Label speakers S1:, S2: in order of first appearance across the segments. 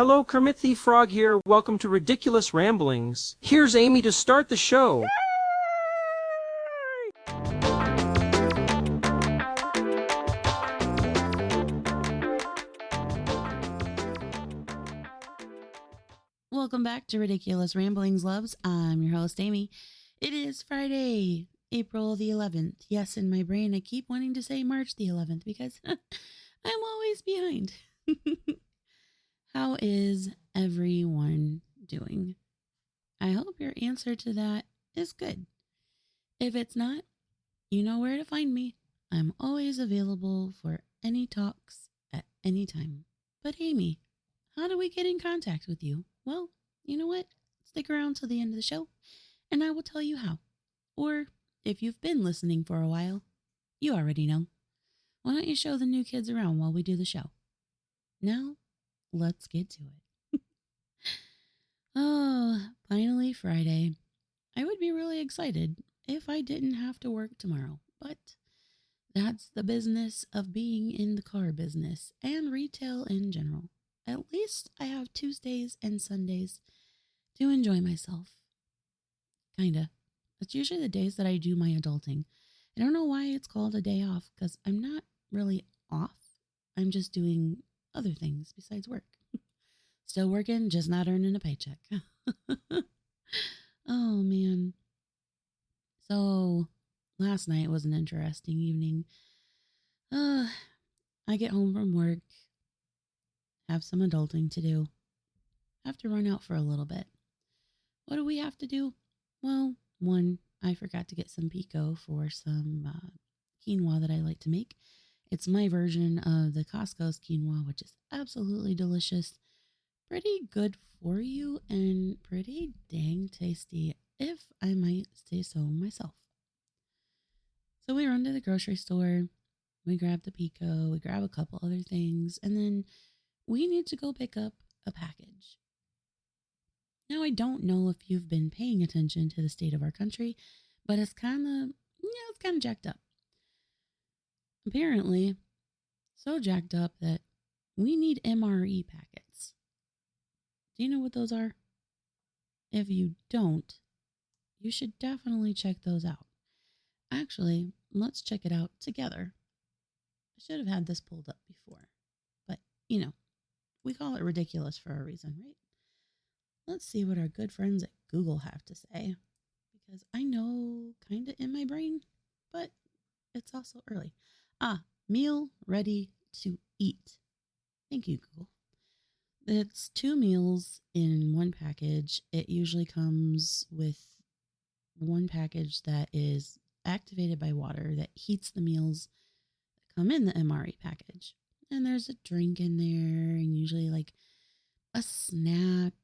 S1: Hello, Kermit the Frog here. Welcome to Ridiculous Ramblings. Here's Amy to start the show.
S2: Welcome back to Ridiculous Ramblings, loves. I'm your host, Amy. It is Friday, April the 11th. Yes, in my brain, I keep wanting to say March the 11th because I'm always behind. How is everyone doing? I hope your answer to that is good. If it's not, you know where to find me. I'm always available for any talks at any time. But Amy, how do we get in contact with you? Well, you know what? Stick around till the end of the show, and I will tell you how. Or, if you've been listening for a while, you already know. Why don't you show the new kids around while we do the show? Now, let's get to it. Oh, finally Friday. I would be really excited if I didn't have to work tomorrow, but that's the business of being in the car business and retail in general. At least I have Tuesdays and Sundays to enjoy myself. Kinda. It's usually the days that I do my adulting. I don't know why it's called a day off, because I'm not really off. I'm just doing other things besides work. Still working, just not earning a paycheck. Oh, man. So, last night was an interesting evening. I get home from work, have some adulting to do, have to run out for a little bit. What do we have to do? Well, one, I forgot to get some pico for some quinoa that I like to make. It's my version of the Costco's quinoa, which is absolutely delicious, pretty good for you, and pretty dang tasty, if I might say so myself. So we run to the grocery store, we grab the pico, we grab a couple other things, and then we need to go pick up a package. Now, I don't know if you've been paying attention to the state of our country, but it's kind of jacked up. Apparently, so jacked up that we need MRE packets. Do you know what those are? If you don't, you should definitely check those out. Actually, let's check it out together. I should have had this pulled up before, but we call it ridiculous for a reason, right? Let's see what our good friends at Google have to say, because I know kind of in my brain, but it's also early. Meal ready to eat. Thank you, Google. It's 2 meals in one package. It usually comes with one package that is activated by water that heats the meals that come in the MRE package. And there's a drink in there, and usually like a snack.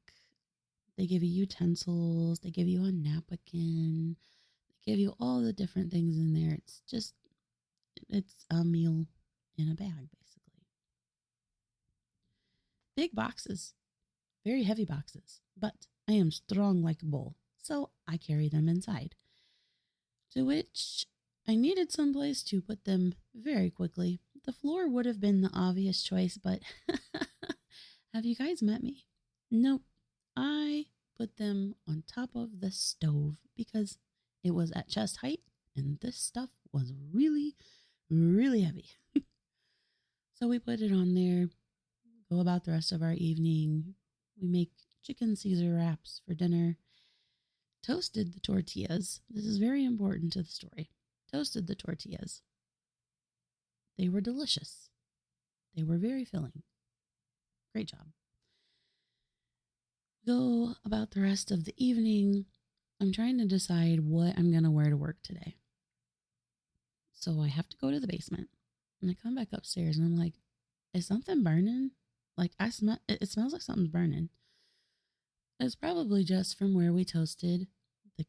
S2: They give you utensils. They give you a napkin. They give you all the different things in there. It's a meal in a bag, basically. Big boxes. Very heavy boxes. But I am strong like a bull, so I carry them inside. To which I needed someplace to put them very quickly. The floor would have been the obvious choice, but have you guys met me? Nope. I put them on top of the stove because it was at chest height and this stuff was really, really heavy. So we put it on there, go about the rest of our evening. We make chicken Caesar wraps for dinner. Toasted the tortillas. This is very important to the story. Toasted the tortillas. They were delicious. They were very filling. Great job. Go about the rest of the evening. I'm trying to decide what I'm going to wear to work today. So I have to go to the basement. And I come back upstairs and I'm like, is something burning? Like it smells like something's burning. It's probably just from where we toasted the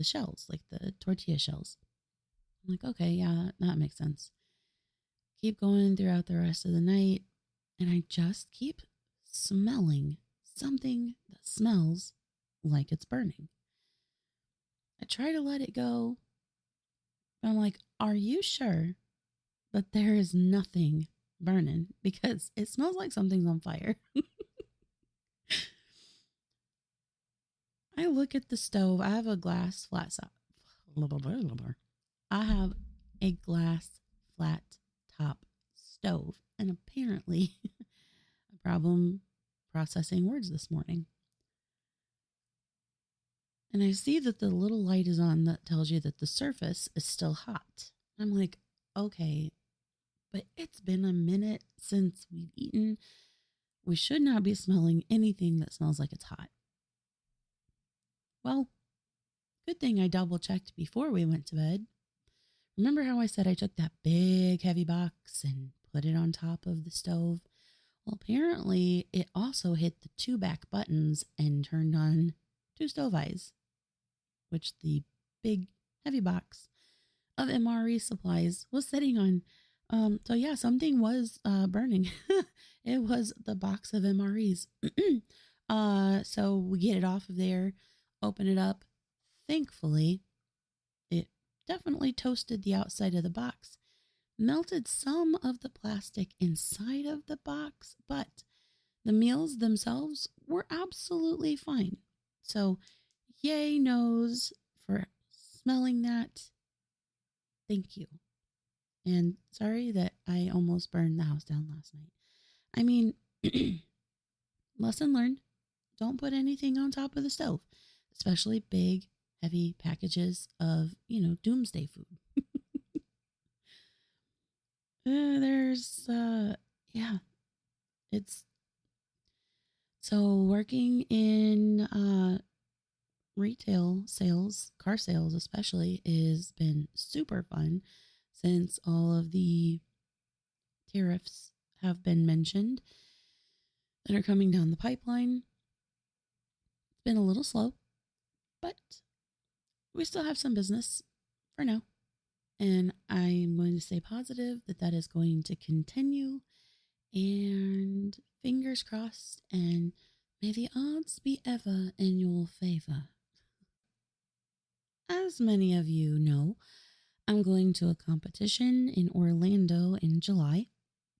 S2: shells, like the tortilla shells. I'm like, okay, yeah, that makes sense. Keep going throughout the rest of the night. And I just keep smelling something that smells like it's burning. I try to let it go, but I'm like, are you sure that there is nothing burning? Because it smells like something's on fire. look at the stove, I have a glass flat I have a glass flat top stove, and apparently a problem processing words this morning. And I see that the little light is on that tells you that the surface is still hot. I'm like, okay, but it's been a minute since we've eaten. We should not be smelling anything that smells like it's hot. Well, good thing I double checked before we went to bed. Remember how I said I took that big heavy box and put it on top of the stove? Well, apparently it also hit the 2 back buttons and turned on 2 stove eyes, which the big heavy box of MRE supplies was sitting on. So yeah, something was burning. It was the box of MREs. So we get it off of there, open it up. Thankfully, it definitely toasted the outside of the box, melted some of the plastic inside of the box, but the meals themselves were absolutely fine. So yay nose for smelling that. Thank you. And sorry that I almost burned the house down last night. I mean, lesson learned. Don't put anything on top of the stove, especially big, heavy packages of, doomsday food. It's so working in retail sales, car sales especially, has been super fun since all of the tariffs have been mentioned that are coming down the pipeline. It's been a little slow, but we still have some business for now. And I'm going to stay positive that that is going to continue. And fingers crossed, and may the odds be ever in your favor. As many of you know, I'm going to a competition in Orlando in July.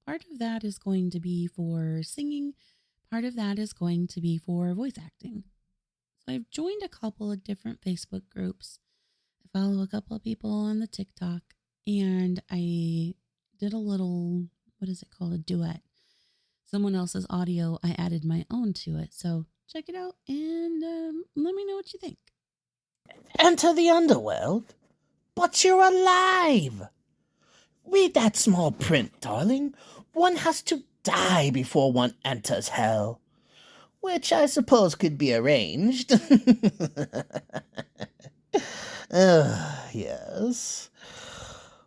S2: Part of that is going to be for singing. Part of that is going to be for voice acting. So I've joined a couple of different Facebook groups. I follow a couple of people on the TikTok, and I did a little, what is it called? A duet. Someone else's audio, I added my own to it. So check it out and let me know what you think.
S3: Enter the underworld? But you're alive! Read that small print, darling. One has to die before one enters hell. Which I suppose could be arranged. Yes.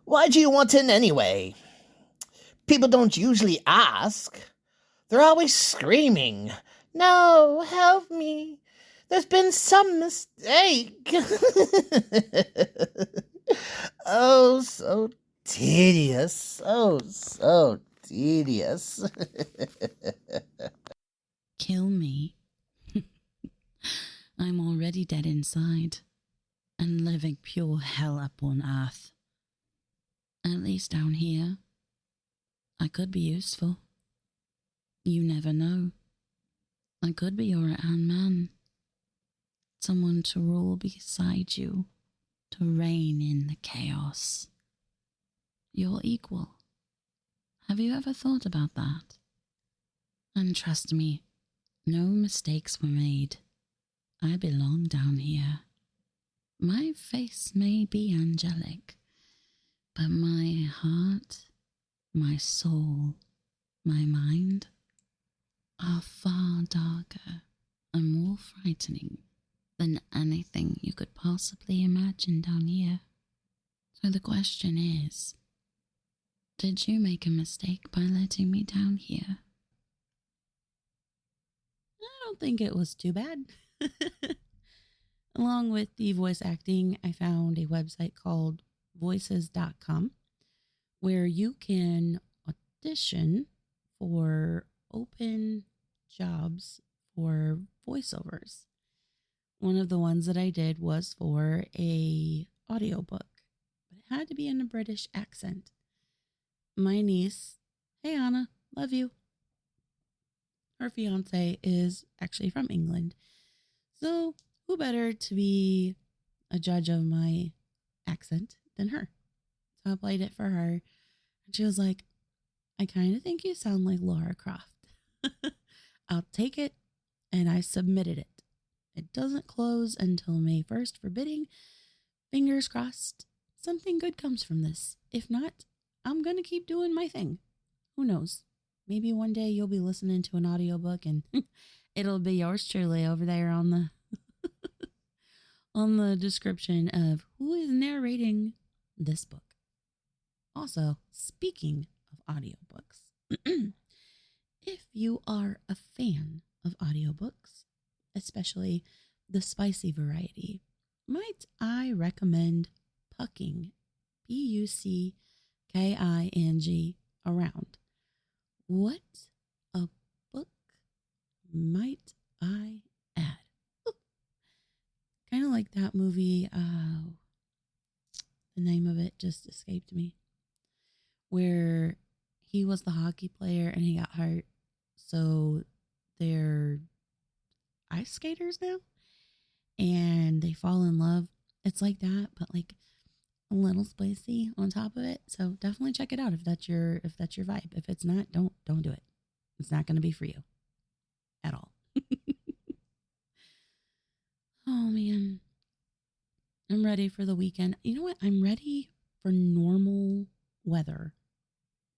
S3: Why do you want in anyway? People don't usually ask. They're always screaming, "No, help me. There's been some mistake." Oh, so tedious. So tedious.
S2: Kill me. I'm already dead inside and living pure hell up on earth. At least down here, I could be useful. You never know. I could be your right-hand man. Someone to rule beside you, to reign in the chaos. Your equal. Have you ever thought about that? And trust me, no mistakes were made. I belong down here. My face may be angelic, but my heart, my soul, my mind are far darker and more frightening than anything you could possibly imagine down here. So the question is, did you make a mistake by letting me down here? I don't think it was too bad. Along with the voice acting, I found a website called voices.com where you can audition for open jobs for voiceovers. One of the ones that I did was for a audiobook, but it had to be in a British accent. My niece, hey Anna, love you. Her fiance is actually from England. So who better to be a judge of my accent than her? So I played it for her. And she was like, I kind of think you sound like Laura Croft. I'll take it. And I submitted it. It doesn't close until May 1st for bidding. Fingers crossed, something good comes from this. If not, I'm going to keep doing my thing. Who knows? Maybe one day you'll be listening to an audiobook and it'll be yours truly over there on the on the description of who is narrating this book. Also, speaking of audiobooks, if you are a fan of audiobooks, especially the spicy variety, might I recommend Pucking, Pucking, Around. What a book, might I add? Kind of like that movie, the name of it just escaped me, where he was the hockey player and he got hurt. So they're ice skaters now and they fall in love. It's like that, but like a little spicy on top of it. So definitely check it out if that's your vibe. If it's not, don't do it. It's not going to be for you at all. Oh man. I'm ready for the weekend. You know what? I'm ready for normal weather.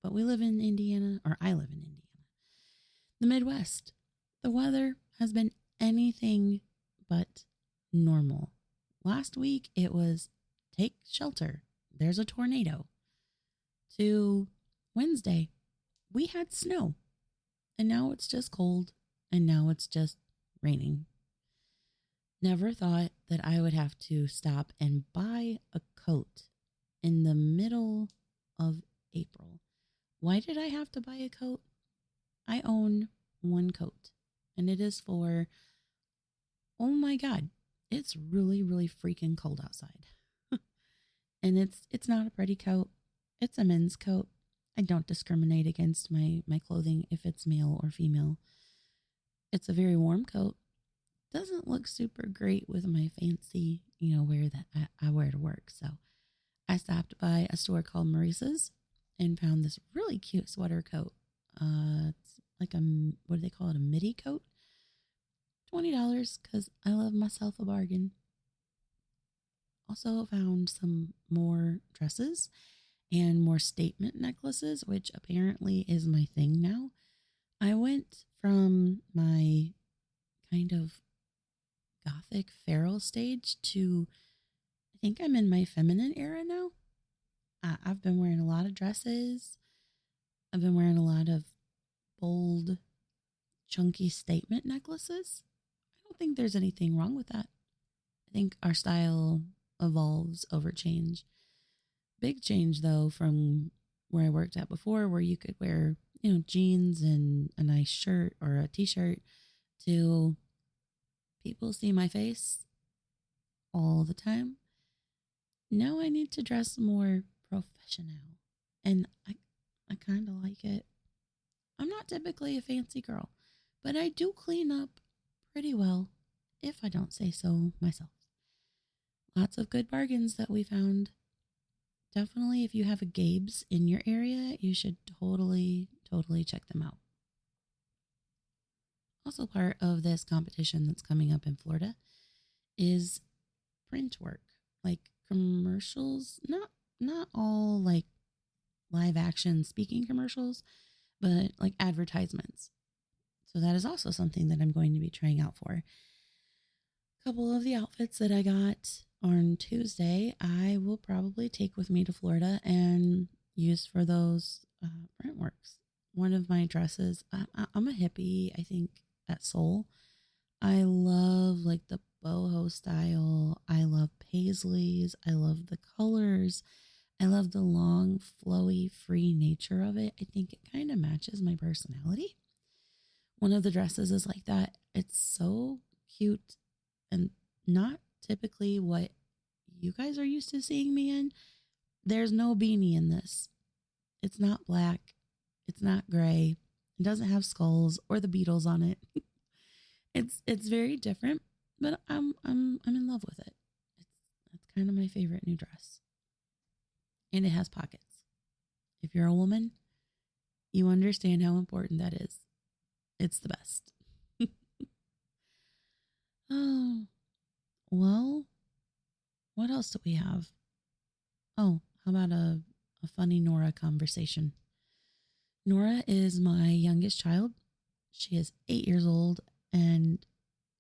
S2: But we live in Indiana, or I live in Indiana, the Midwest. The weather has been anything but normal. Last week, it was take shelter. There's a tornado. To Wednesday, we had snow. And now it's just cold. And now it's just raining. Never thought that I would have to stop and buy a coat in the middle of April. Why did I have to buy a coat? I own one coat, and it is for, oh my God, it's really, really freaking cold outside. And it's not a pretty coat. It's a men's coat. I don't discriminate against my clothing if it's male or female. It's a very warm coat. Doesn't look super great with my fancy, wear that I wear to work. So I stopped by a store called Maurice's and found this really cute sweater coat. It's like what do they call it? A midi coat? $20 because I love myself a bargain. Also found some more dresses and more statement necklaces, which apparently is my thing now. I went from my kind of gothic feral stage to, I think I'm in my feminine era now. I've been wearing a lot of dresses. I've been wearing a lot of bold, chunky statement necklaces. I don't think there's anything wrong with that. I think our style evolves over change. Big change, though, from where I worked at before, where you could wear, jeans and a nice shirt or a t-shirt, to people see my face all the time. Now I need to dress more professional, and I kind of like it. I'm not typically a fancy girl, but I do clean up pretty well, if I don't say so myself. Lots of good bargains that we found. Definitely, if you have a Gabe's in your area, you should totally check them out. Also part of this competition that's coming up in Florida is print work, like commercials, not all like live action speaking commercials, but like advertisements. So that is also something that I'm going to be trying out for. A couple of the outfits that I got on Tuesday, I will probably take with me to Florida and use for those print works. One of my dresses, I'm a hippie, I think, at soul. I love like the boho style. I love paisleys. I love the colors. I love the long, flowy, free nature of it. I think it kind of matches my personality. One of the dresses is like that. It's so cute and not typically what you guys are used to seeing me in. There's no beanie in this. It's not black. It's not gray. It doesn't have skulls or the Beatles on it. It's very different. But I'm in love with it. It's kind of my favorite new dress. And it has pockets. If you're a woman, you understand how important that is. It's the best. Oh, well, what else do we have? Oh, how about a funny Nora conversation? Nora is my youngest child. She is 8 years old, and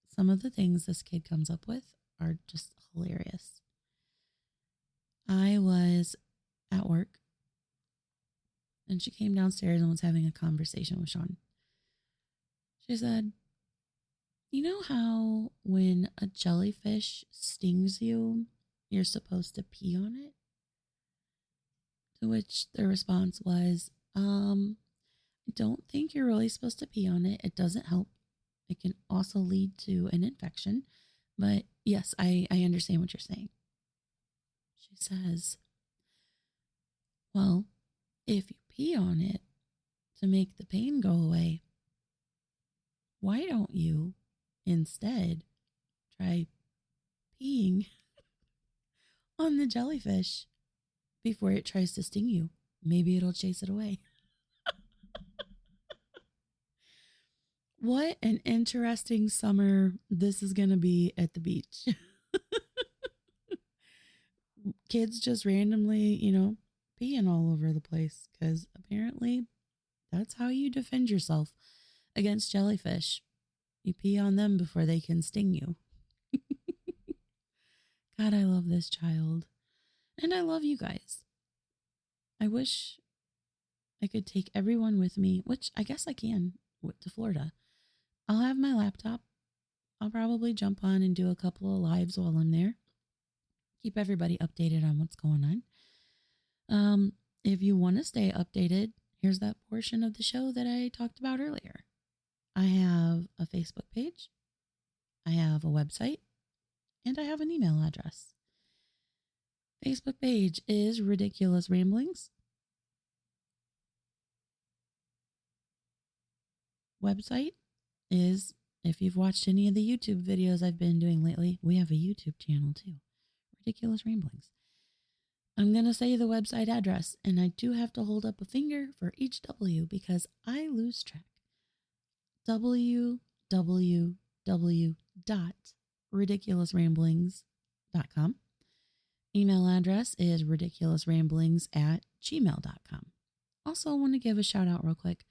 S2: some of the things this kid comes up with are just hilarious. I was at work, and she came downstairs and was having a conversation with Sean. She said, "You know how when a jellyfish stings you, you're supposed to pee on it?" To which the response was, I don't think you're really supposed to pee on it. It doesn't help. It can also lead to an infection. But yes, I understand what you're saying. She says, well, if you pee on it to make the pain go away, why don't you instead try peeing on the jellyfish before it tries to sting you? Maybe it'll chase it away. What an interesting summer this is going to be at the beach. Kids just randomly, peeing all over the place because apparently that's how you defend yourself against jellyfish. You pee on them before they can sting you. God, I love this child. And I love you guys. I wish I could take everyone with me, which I guess I can, to Florida. I'll have my laptop. I'll probably jump on and do a couple of lives while I'm there. Keep everybody updated on what's going on. If you want to stay updated, here's that portion of the show that I talked about earlier. I have a Facebook page. I have a website. And I have an email address. Facebook page is Riddickulous Ramblings. Website is, if you've watched any of the YouTube videos I've been doing lately, we have a YouTube channel too. Riddickulous Ramblings. I'm going to say the website address, and I do have to hold up a finger for each W because I lose track. www.riddickulousramblings.com. Email address is riddickulousramblings@gmail.com. Also, I want to give a shout out real quick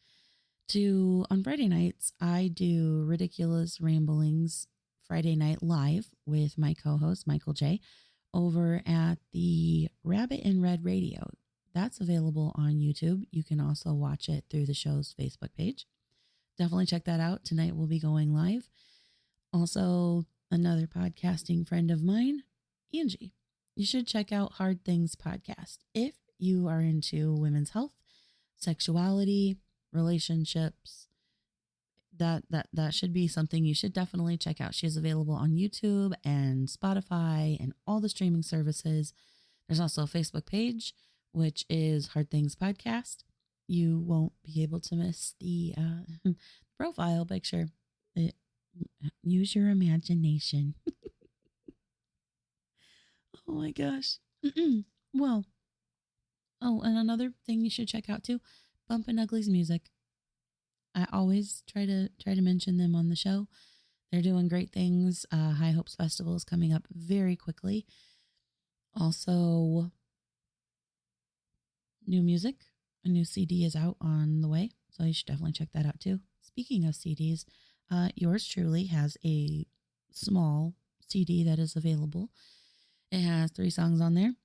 S2: to, on Friday nights, I do Riddickulous Ramblings Friday Night Live with my co-host, Michael J., over at the Rabbit in Red Radio. That's available on YouTube. You can also watch it through the show's Facebook page. Definitely check that out. Tonight we'll be going live. Also, another podcasting friend of mine, Angie. You should check out Hard Things Podcast if you are into women's health, sexuality, relationships. That should be something you should definitely check out. She is available on YouTube and Spotify and all the streaming services. There's also a Facebook page, which is Hard Things Podcast. You won't be able to miss the profile picture. Use your imagination. Oh my gosh. Well, and another thing you should check out too, Bumpin' Ugly's music. I always try to mention them on the show. They're doing great things. High Hopes Festival is coming up very quickly. Also, new music. A new CD is out on the way, so you should definitely check that out too. Speaking of CDs, yours truly has a small CD that is available. It has 3 songs on there.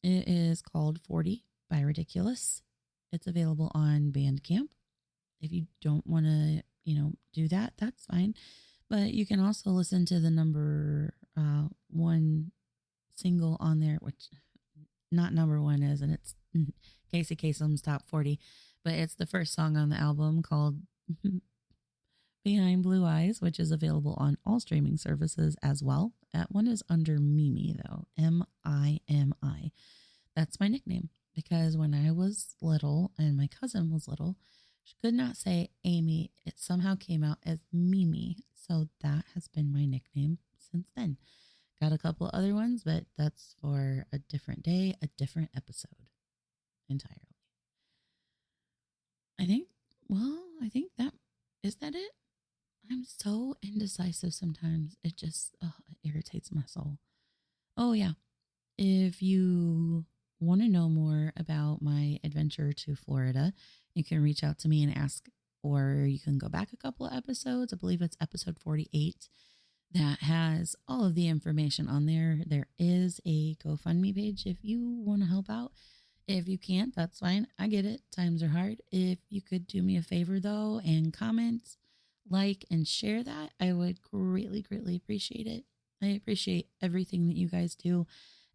S2: It is called 40 by Riddickulous. It's available on Bandcamp. If you don't want to, do that, that's fine. But you can also listen to the number 1 single on there, which not number 1 is, and it's Casey Kasem's Top 40. But it's the first song on the album called Behind Blue Eyes, which is available on all streaming services as well. That one is under Mimi, though. Mimi. That's my nickname because when I was little and my cousin was little, she could not say Amy. It somehow came out as Mimi. So that has been my nickname other ones, but that's for a different day, a different episode entirely. I think that is that it. I'm so indecisive sometimes. It just it irritates my soul. Oh, yeah. If you want to know more about my adventure to Florida, you can reach out to me and ask, or you can go back a couple of episodes. I believe it's episode 48 that has all of the information on there. There is a GoFundMe page if you want to help out. If you can't, that's fine. I get it. Times are hard. If you could do me a favor, though, and comment, like, and share that, I would greatly, greatly appreciate it. I appreciate everything that you guys do.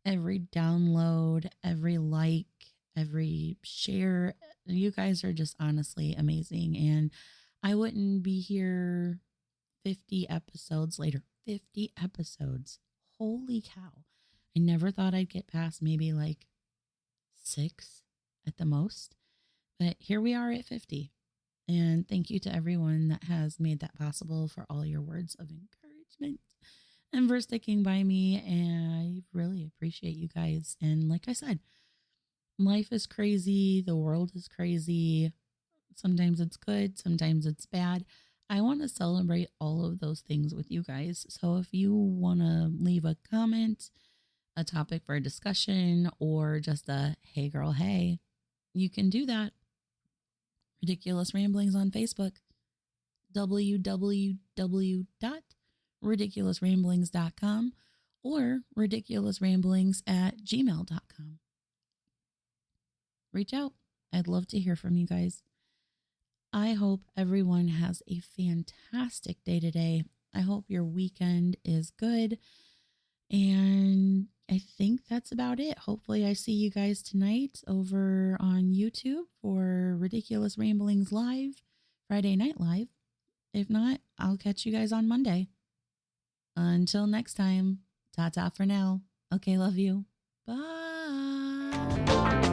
S2: Every download, every like, every share. You guys are just honestly amazing. And I wouldn't be here 50 episodes later. 50 episodes. Holy cow. I never thought I'd get past maybe like 6 at the most. But here we are at 50. And thank you to everyone that has made that possible, for all your words of encouragement and for sticking by me. And I really appreciate you guys. And like I said, life is crazy. The world is crazy. Sometimes it's good. Sometimes it's bad. I want to celebrate all of those things with you guys. So if you want to leave a comment, a topic for a discussion, or just a hey girl, hey, you can do that. Ridiculous Ramblings on Facebook, www.ridiculousramblings.com, or ridiculousramblings@gmail.com. Reach out. I'd love to hear from you guys. I hope everyone has a fantastic day today. I hope your weekend is good. And I think that's about it. Hopefully I see you guys tonight over on YouTube for Ridiculous Ramblings Live, Friday Night Live. If not, I'll catch you guys on Monday. Until next time, ta-ta for now. Okay, love you. Bye.